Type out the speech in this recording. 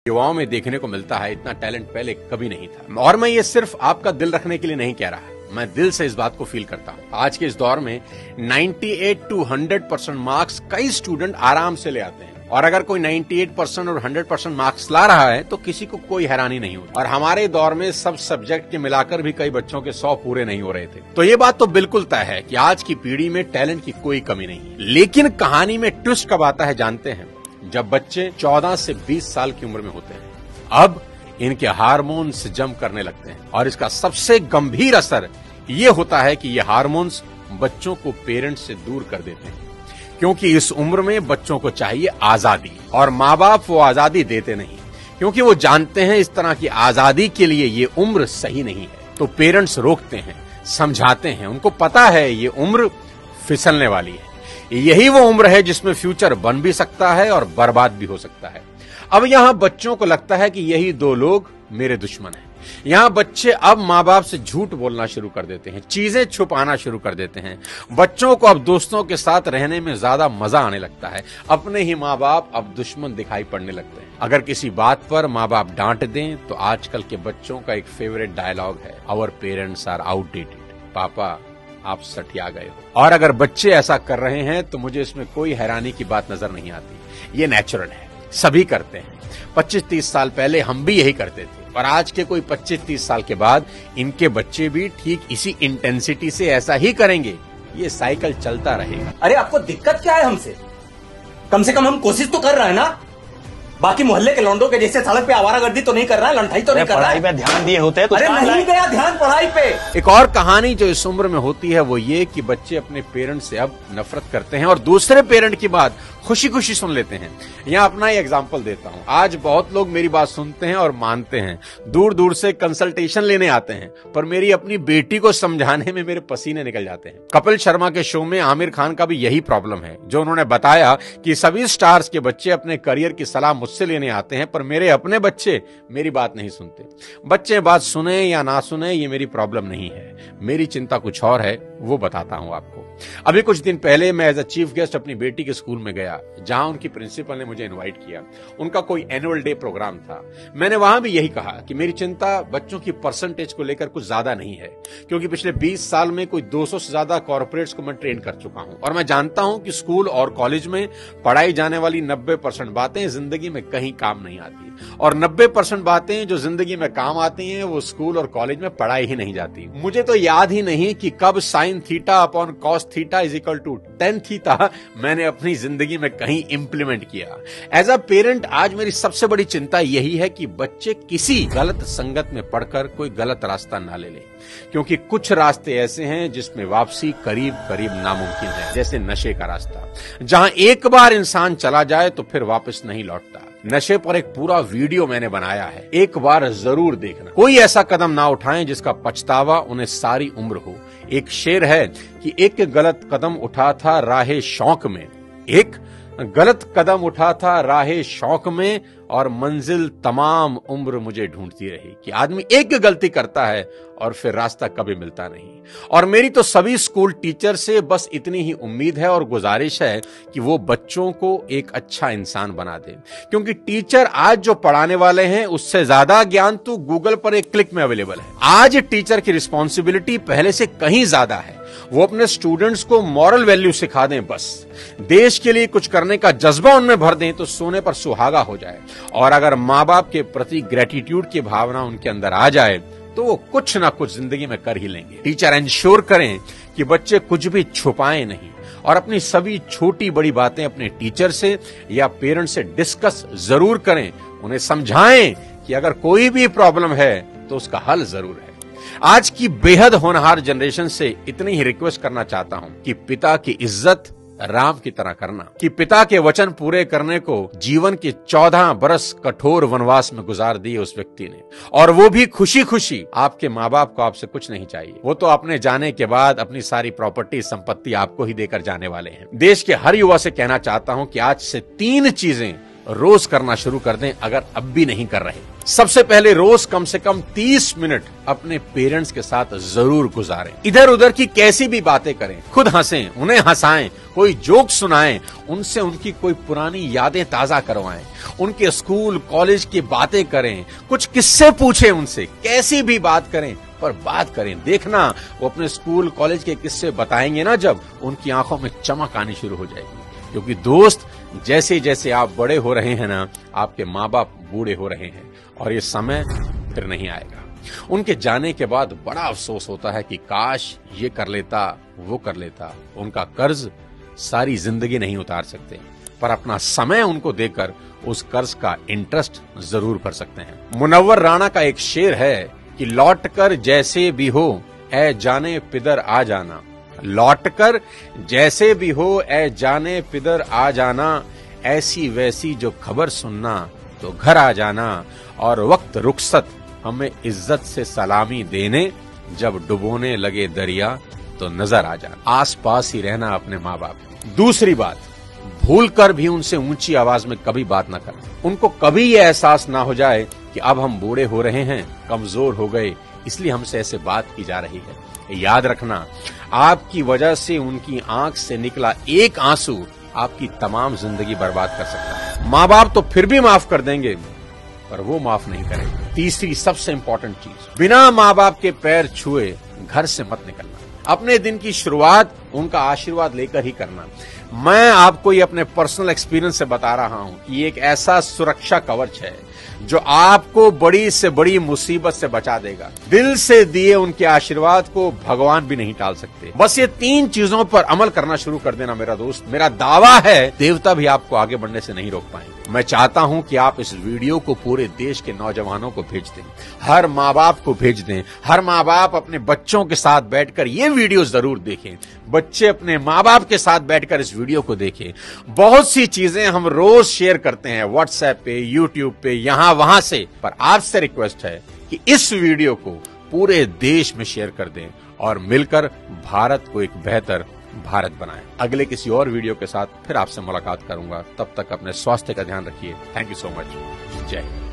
युवाओं में देखने को मिलता है, इतना टैलेंट पहले कभी नहीं था। और मैं ये सिर्फ आपका दिल रखने के लिए नहीं कह रहा, मैं दिल से इस बात को फील करता हूँ। आज के इस दौर में 98 to 100% मार्क्स कई स्टूडेंट आराम से ले आते हैं, और अगर कोई 98% और 100% मार्क्स ला रहा है तो किसी को कोई हैरानी नहीं होती। और हमारे दौर में सब सब्जेक्ट के मिलाकर भी कई बच्चों के 100 पूरे नहीं हो रहे थे। तो ये बात तो बिल्कुल तय है कि आज की पीढ़ी में टैलेंट की कोई कमी नहीं है। लेकिन कहानी में ट्विस्ट कब आता है जानते हैं? जब बच्चे 14 से 20 साल की उम्र में होते हैं। अब इनके हार्मोन्स जम करने लगते हैं, और इसका सबसे गंभीर असर ये होता है कि ये हार्मोन्स बच्चों को पेरेंट्स से दूर कर देते हैं, क्योंकि इस उम्र में बच्चों को चाहिए आजादी, और माँ बाप वो आजादी देते नहीं, क्योंकि वो जानते हैं इस तरह की आजादी के लिए ये उम्र सही नहीं है। तो पेरेंट्स रोकते हैं, समझाते हैं, उनको पता है ये उम्र फिसलने वाली है, यही वो उम्र है जिसमें फ्यूचर बन भी सकता है और बर्बाद भी हो सकता है। अब यहां बच्चों को लगता है कि यही दो लोग मेरे दुश्मन हैं। यहां बच्चे अब माँ बाप से झूठ बोलना शुरू कर देते हैं, चीजें छुपाना शुरू कर देते हैं। बच्चों को अब दोस्तों के साथ रहने में ज्यादा मजा आने लगता है, अपने ही माँ बाप अब दुश्मन दिखाई पड़ने लगते हैं। अगर किसी बात पर माँ बाप डांट दें तो आजकल के बच्चों का एक फेवरेट डायलॉग है, आवर पेरेंट्स आर आउटडेटेड। पापा आप सठिया गए हो। और अगर बच्चे ऐसा कर रहे हैं तो मुझे इसमें कोई हैरानी की बात नजर नहीं आती। ये नेचुरल है, सभी करते हैं। 25-30 साल पहले हम भी यही करते थे, और आज के कोई 25-30 साल के बाद इनके बच्चे भी ठीक इसी इंटेंसिटी से ऐसा ही करेंगे। ये साइकिल चलता रहेगा। अरे आपको दिक्कत क्या है हमसे? कम से कम हम कोशिश तो कर रहे हैं ना। बाकी मोहल्ले के लौंडों के जैसे सड़क पे आवारागर्दी तो नहीं कर रहा है, लंठाई तो नहीं कर रहा है। पढ़ाई पे ध्यान दिए होते तो अरे नहीं गया ध्यान पढ़ाई पे। एक और कहानी जो इस उम्र में होती है वो ये कि बच्चे अपने पेरेंट से अब नफरत करते हैं और दूसरे पेरेंट की बात खुशी खुशी सुन लेते हैं। यहाँ अपना ही एग्जाम्पल देता हूँ। आज बहुत लोग मेरी बात सुनते हैं और मानते हैं, दूर दूर से कंसल्टेशन लेने आते हैं, पर मेरी अपनी बेटी को समझाने में मेरे पसीने निकल जाते हैं। कपिल शर्मा के शो में आमिर खान का भी यही प्रॉब्लम है, जो उन्होंने बताया कि सभी स्टार्स के बच्चे अपने करियर की सलाह मुझसे लेने आते हैं, पर मेरे अपने बच्चे मेरी बात नहीं सुनते। बच्चे बात सुने या ना सुने ये मेरी प्रॉब्लम नहीं है, मेरी चिंता कुछ और है, वो बताता हूं आपको। अभी कुछ दिन पहले मैं एज अ चीफ गेस्ट अपनी बेटी के स्कूल में गया, जहां उनकी प्रिंसिपल ने मुझे इनवाइट किया। उनका कोई एनुअल डे प्रोग्राम था। मैंने वहां भी यही कहा कि मेरी चिंता बच्चों की परसेंटेज को लेकर कुछ ज्यादा नहीं है, क्योंकि पिछले 20 साल में कोई 200 से ज्यादा कॉर्पोरेट्स को मैं ट्रेन कर चुका हूं, और मैं जानता हूं कि स्कूल और कॉलेज में पढ़ाई जाने वाली 90% बातें जिंदगी में कहीं काम नहीं आती, और 90% बातें जो जिंदगी में काम आती हैं वो स्कूल और कॉलेज में पढ़ाई ही नहीं जाती। मुझे तो याद ही नहीं कि कब sine theta upon cos theta is equal to tan theta मैंने अपनी जिंदगी में कहीं इंप्लीमेंट किया। एज अ पेरेंट आज मेरी सबसे बड़ी चिंता यही है कि बच्चे किसी गलत संगत में पढ़कर कोई गलत रास्ता ना ले लें, क्योंकि कुछ रास्ते ऐसे हैं जिसमें वापसी करीब करीब नामुमकिन है, जैसे नशे का रास्ता, जहां एक बार इंसान चला जाए तो फिर वापस नहीं लौटता। नशे पर एक पूरा वीडियो मैंने बनाया है, एक बार जरूर देखना। कोई ऐसा कदम ना उठाएं जिसका पछतावा उन्हें सारी उम्र हो। एक शेर है कि एक गलत कदम उठा था राहे शौक में, एक गलत कदम उठा था राहे शौक में, और मंजिल तमाम उम्र मुझे ढूंढती रही। कि आदमी एक गलती करता है और फिर रास्ता कभी मिलता नहीं। और मेरी तो सभी स्कूल टीचर से बस इतनी ही उम्मीद है और गुजारिश है कि वो बच्चों को एक अच्छा इंसान बना दे, क्योंकि टीचर आज जो पढ़ाने वाले हैं उससे ज्यादा ज्ञान तो गूगल पर एक क्लिक में अवेलेबल है। आज टीचर की रिस्पॉन्सिबिलिटी पहले से कहीं ज्यादा है। वो अपने स्टूडेंट्स को मॉरल वैल्यू सिखा दें, बस देश के लिए कुछ करने का जज्बा उनमें भर दें तो सोने पर सुहागा हो जाए। और अगर माँ बाप के प्रति ग्रेटिट्यूड की भावना उनके अंदर आ जाए तो वो कुछ ना कुछ जिंदगी में कर ही लेंगे। टीचर इंश्योर करें कि बच्चे कुछ भी छुपाएं नहीं, और अपनी सभी छोटी बड़ी बातें अपने टीचर से या पेरेंट्स से डिस्कस जरूर करें। उन्हें समझाएं कि अगर कोई भी प्रॉब्लम है तो उसका हल जरूर है। आज की बेहद होनहार जनरेशन से इतनी ही रिक्वेस्ट करना चाहता हूं कि पिता की इज्जत राम की तरह करना, कि पिता के वचन पूरे करने को जीवन के 14 बरस कठोर वनवास में गुजार दिए उस व्यक्ति ने, और वो भी खुशी खुशी। आपके माँ बाप को आपसे कुछ नहीं चाहिए, वो तो अपने जाने के बाद अपनी सारी प्रॉपर्टी संपत्ति आपको ही देकर जाने वाले हैं। देश के हर युवा से कहना चाहता हूं कि आज से 3 चीजें रोज करना शुरू कर दें अगर अब भी नहीं कर रहे। सबसे पहले रोज कम से कम 30 मिनट अपने पेरेंट्स के साथ जरूर गुजारें। इधर उधर की कैसी भी बातें करें, खुद हंसें, उन्हें हंसाएं, कोई जोक सुनाएं, उनसे उनकी कोई पुरानी यादें ताजा करवाएं, उनके स्कूल कॉलेज की बातें करें, कुछ किस्से पूछें उनसे, कैसी भी बात करें पर बात करें। देखना वो अपने स्कूल कॉलेज के किस्से बताएंगे ना, जब उनकी आंखों में चमक आनी शुरू हो जाएगी। क्योंकि दोस्त, जैसे जैसे आप बड़े हो रहे हैं ना, आपके माँ बाप बूढ़े हो रहे हैं और ये समय फिर नहीं आएगा। उनके जाने के बाद बड़ा अफसोस होता है कि काश ये कर लेता, वो कर लेता। उनका कर्ज सारी जिंदगी नहीं उतार सकते, पर अपना समय उनको देकर उस कर्ज का इंटरेस्ट जरूर भर सकते हैं। मुनव्वर राणा का एक शेर है कि लौट कर जैसे भी हो ऐ जाने पिदर आ जाना, लौट कर जैसे भी हो ऐ जाने पिदर आ जाना, ऐसी वैसी जो खबर सुनना तो घर आ जाना, और वक्त रुखसत हमें इज्जत से सलामी देने, जब डुबोने लगे दरिया तो नजर आ जाना। आस पास ही रहना अपने माँ बाप। दूसरी बात, भूल कर भी उनसे ऊंची आवाज में कभी बात ना करें। उनको कभी ये एहसास ना हो जाए कि अब हम बूढ़े हो रहे हैं, कमजोर हो गए, इसलिए हमसे ऐसे बात की जा रही है। याद रखना, आपकी वजह से उनकी आंख से निकला एक आंसू आपकी तमाम जिंदगी बर्बाद कर सकता है। माँ बाप तो फिर भी माफ कर देंगे, पर वो माफ नहीं करेंगे। तीसरी सबसे इंपॉर्टेंट चीज, बिना माँ बाप के पैर छुए घर से मत निकलना। अपने दिन की शुरुआत उनका आशीर्वाद लेकर ही करना। मैं आपको ये अपने पर्सनल एक्सपीरियंस से बता रहा हूं कि ये एक ऐसा सुरक्षा कवच है जो आपको बड़ी से बड़ी मुसीबत से बचा देगा। दिल से दिए उनके आशीर्वाद को भगवान भी नहीं टाल सकते। बस ये 3 चीजों पर अमल करना शुरू कर देना मेरा दोस्त। मेरा दावा है देवता भी आपको आगे बढ़ने से नहीं रोक पाएंगे। मैं चाहता हूं कि आप इस वीडियो को पूरे देश के नौजवानों को भेज दें, हर माँ बाप को भेज दें। हर माँ बाप अपने बच्चों के साथ बैठकर ये वीडियो जरूर देखें। बच्चे अपने माँ बाप के साथ बैठकर इस वीडियो को देखें। बहुत सी चीजें हम रोज शेयर करते हैं व्हाट्सएप पे, यूट्यूब पे, यहां वहां से, पर आपसे रिक्वेस्ट है कि इस वीडियो को पूरे देश में शेयर कर दें और मिलकर भारत को एक बेहतर भारत बनाएं। अगले किसी और वीडियो के साथ फिर आपसे मुलाकात करूंगा। तब तक अपने स्वास्थ्य का ध्यान रखिए। Thank you so much. जय हिंद।